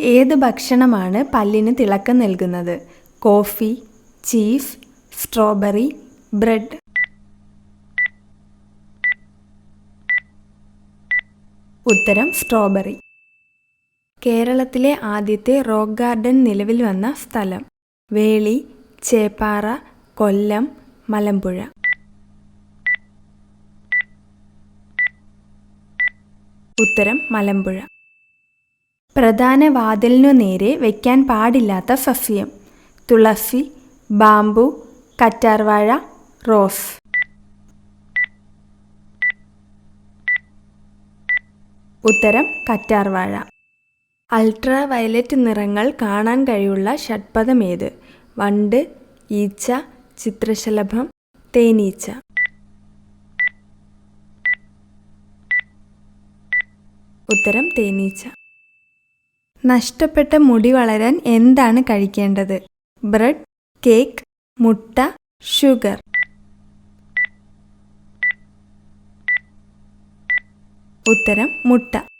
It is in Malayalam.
ഏത് ഭക്ഷണമാണ് പല്ലിന് തിളക്കം നൽകുന്നത്? Coffee, cheese, strawberry, bread. ഉത്തരം സ്ട്രോബെറി. കേരളത്തിലെ ആദ്യത്തെ റോക്ക് ഗാർഡൻ നിലവിൽ വന്ന സ്ഥലം? വേളി, ചേപ്പാറ, കൊല്ലം, മലമ്പുഴ. ഉത്തരം മലമ്പുഴ. പ്രധാന വാതിലിനു നേരെ വയ്ക്കാൻ പാടില്ലാത്ത സസ്യം? തുളസി, ബാംബു, കറ്റാർവാഴ, റോസ്. ഉത്തരം കറ്റാർവാഴ. അൾട്രാ വയലറ്റ് നിറങ്ങൾ കാണാൻ കഴിവുള്ള ഷഡ്പദമേത്? വണ്ട്, ഈച്ച, ചിത്രശലഭം, തേനീച്ച. ഉത്തരം തേനീച്ച. നഷ്ടപ്പെട്ട മുടി വളരാൻ എന്താണ് കഴിക്കേണ്ടത്? ബ്രെഡ്, കേക്ക്, മുട്ട, ഷുഗർ. ഉത്തരം മുട്ട.